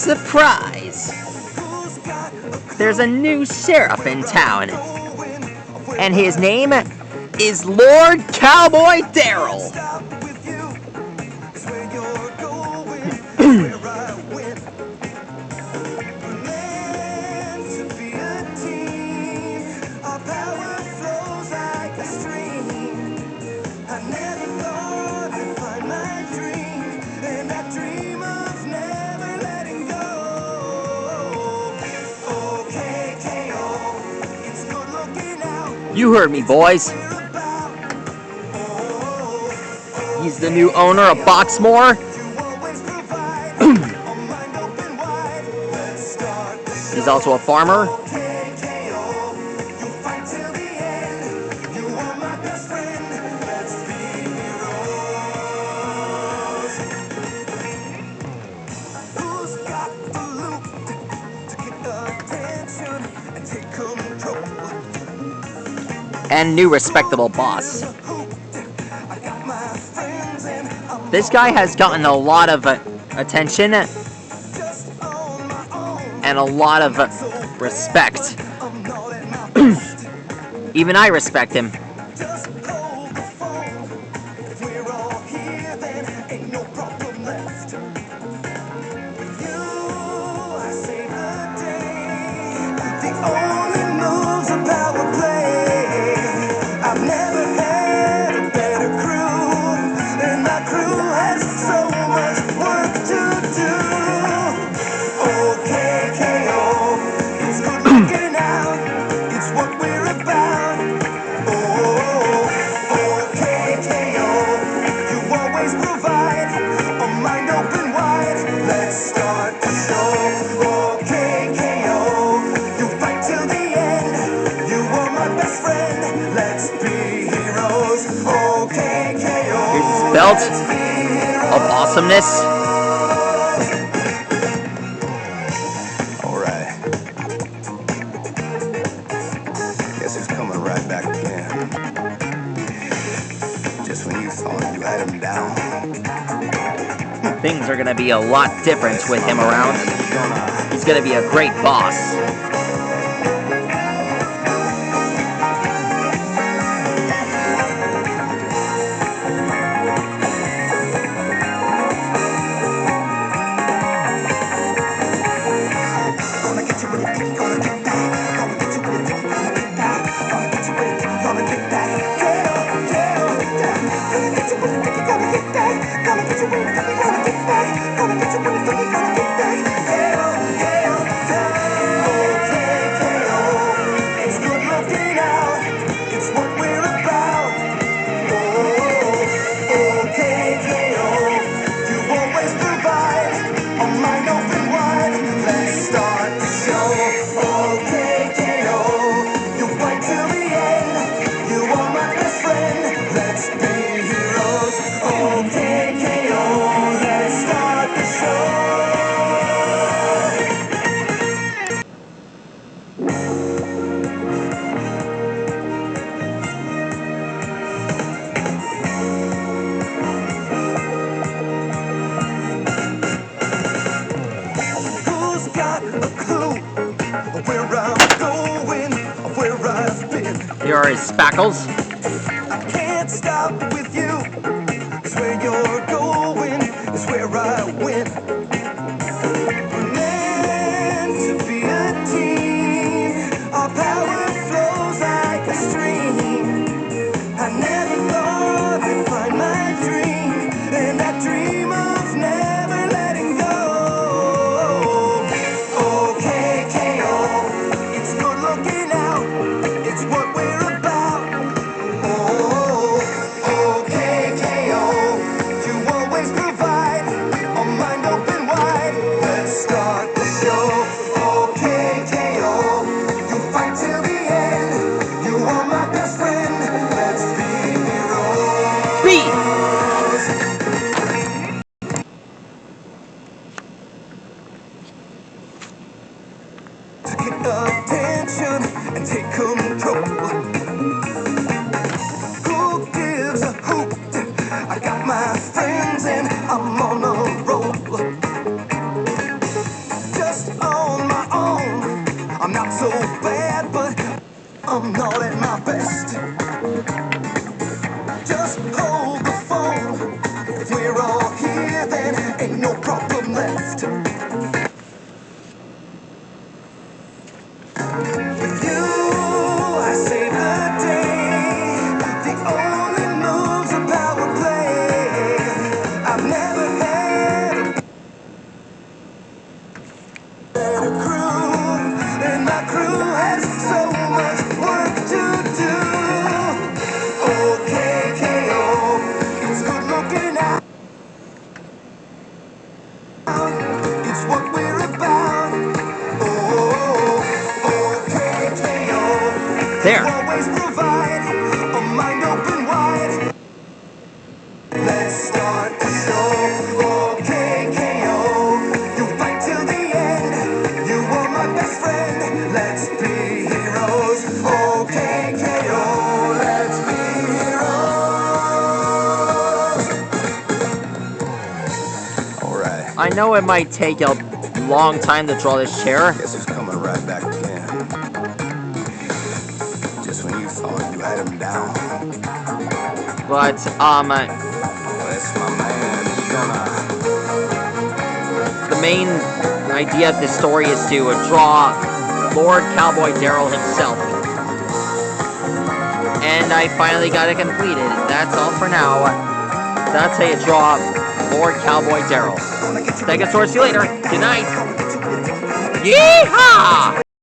Surprise! There's a new sheriff in town, and his name is Lord Cowboy Darrell. You heard me, boys. He's the new owner of Boxmoor. He's also a farmer. And new respectable boss. This guy has gotten a lot of attention and a lot of respect. Even I respect him. Belt of awesomeness. All right. Guess who's coming right back again? Just when you thought you had him down. Things are gonna be a lot different with him around. He's gonna be a great boss. Here are his spackles. I can't stop with you. It's where you're going. It's where I win. We're meant to be a team. Our power flows like a stream. I never thought I'd find my dream, and that dream of never letting go. Okay, KO. It's good looking out. It's what we're about. Oh, okay, KO. You won't I'm not at my best. Just hold the phone. If we're all here, then ain't no problem left. With you, I save the day. The only move's a power play. I've never had a better crew, and my crew has so much work to do. Okay, KO, it's good looking out. It's what we're about. Oh, okay, KO. There. Always provide a mind open wide. Let's start the show. Okay, KO. You fight till the end. You are my best friend. Let's be heroes. Okay, KO. Let's be heroes. All right. I know it might take a long time to draw this chair, Guess who's coming right back again? Just when you thought you had him down. but Well, that's my man. He's gonna. the main idea of this story is to draw Lord Cowboy Darrell himself. And I finally got it completed. That's all for now. That's how you draw Lord Cowboy Darrell. Thank you, see you later. Good night. Yeehaw!